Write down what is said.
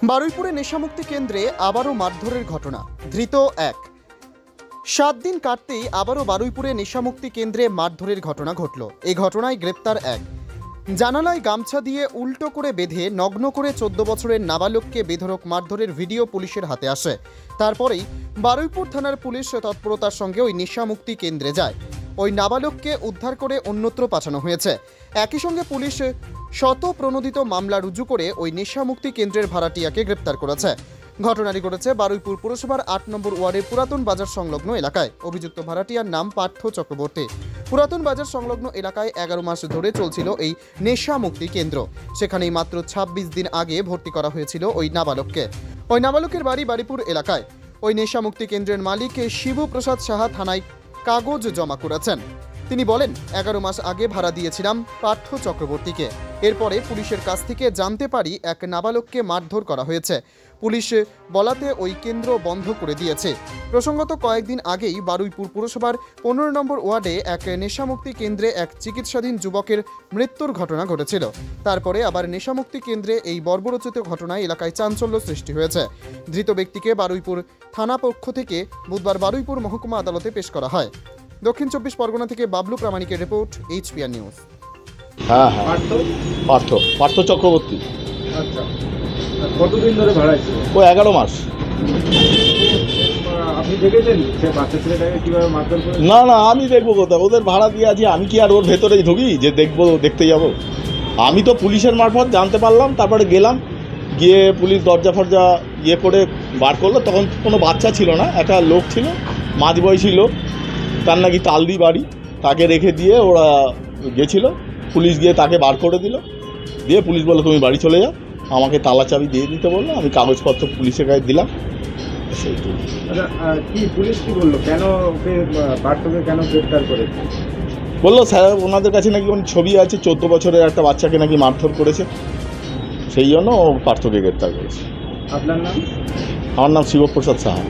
বারুইপুরে নেশামুক্তি কেন্দ্রে আবারও মারধরের ঘটনা, ধৃত এক। 7 দিন কাটতেই আবারও বারুইপুরে নেশামুক্তি কেন্দ্রে মারধরের ঘটনা ঘটল। এই ঘটনায় গ্রেপ্তার এক। জানালায় গামছা দিয়ে উল্টো করে বেঁধে নগ্ন করে 14 বছরের নাবালককে বেধড়ক মারধরের ভিডিও পুলিশের হাতে আসে। তারপরেই বারুইপুর থানার পুলিশ তৎপরতার সঙ্গে ওই নেশামুক্তি কেন্দ্রে যায়। ওই নাবালককে উদ্ধার করে অন্যত্র পাঠানো হয়েছে। একই সঙ্গে পুলিশ শতপ্রণোদিত মামলা রুজু করে ওই নেশামুক্তি কেন্দ্রের ভাড়াটিয়াকে গ্রেপ্তার করেছে। ঘটনাটি ঘটেছে বারুইপুর পুরসভার 8 নম্বর ওয়ার্ডের পুরাতন বাজার সংলগ্ন এলাকায়। অভিযুক্ত ভাড়াটিয়ার নাম পার্থ চক্রবর্তী। পুরাতন বাজার সংলগ্ন এলাকায় 11 মাস ধরে চলছিল এই নেশামুক্তি কেন্দ্র। সেখানেই মাত্র 26 দিন আগে ভর্তি করা হয়েছিল ওই নাবালককে। ওই নাবালকের বাড়ি বারুইপুর এলাকায়। ওই নেশামুক্তি কেন্দ্রের মালিক শিবপ্রসাদ সাহা থানায় কাগজ জমা করেছেন। তিনি বলেন, 11 মাস আগে ভাড়া দিয়েছিলাম পার্থ চক্রবর্তীকে। এরপরে পুলিশের কাছ থেকে জানতে পারি এক নাবালককে মারধর করা হয়েছে। পুলিশ বলাতে ওই কেন্দ্র বন্ধ করে দিয়েছে। প্রসঙ্গত কয়েকদিন আগেই বারুইপুর পুরসভার 15 নম্বর ওয়ার্ডে এক নেশামুক্তি কেন্দ্রে এক চিকিৎসাধীন যুবকের মৃত্যুর ঘটনা ঘটেছিল। তারপরে আবার নেশামুক্তি কেন্দ্রে এই বর্বরোচিত ঘটনায় এলাকায় চাঞ্চল্য সৃষ্টি হয়েছে। ধৃত ব্যক্তিকে বারুইপুর থানা পক্ষ থেকে বুধবার বারুইপুর মহকুমা আদালতে পেশ করা হয়। দক্ষিণ 24 পরগনা থেকে বাবলু প্রামাণিকের রিপোর্ট, HPR নিউজ। হ্যাঁ হ্যাঁ, পার্থ চক্রবর্তী। আচ্ছা, কতদিন ধরে ভাড়ায় ছিল? ও 11 মাস। আপনি দেখেছেন সে বাচ্চা ছেলেটাকে কিভাবে মারধর করে? না না, আমি দেখবো কোথায়? ওদের ভাড়া দিয়ে আছি, আমি কি আর ওর ভেতরে ঢুকি যে দেখতে যাব? আমি তো পুলিশের মারফত জানতে পারলাম, তারপরে গেলাম, গিয়ে পুলিশ দরজা ফরজা করে বার করলো। তখন কোনো বাচ্চা ছিল না, একটা লোক ছিল, মাঝবয়সী লোক, তার নাকি তালদি বাড়ি। তাকে রেখে দিয়ে ওরা গেছিল, পুলিশ গিয়ে তাকে বার করে দিল। দিয়ে পুলিশ বললো তুমি বাড়ি চলে যাও। আমাকে তালা চাবি দিয়ে দিতে বললো, আমি কাগজপত্র পুলিশের গায়ে দিলাম। সেইটুকু। আচ্ছা, কি পুলিশ কি বললো, কেন ওকে পার্থকে কেন গ্রেফতার করেছে? বললো স্যার ওনাদের কাছে নাকি অনেক ছবি আছে, 14 বছরের একটা বাচ্চাকে নাকি মারধর করেছে, সেই জন্য ও পার্থকে গ্রেফতার করেছে। আপনার নাম? আমার নাম শিবপ্রসাদ সাহা।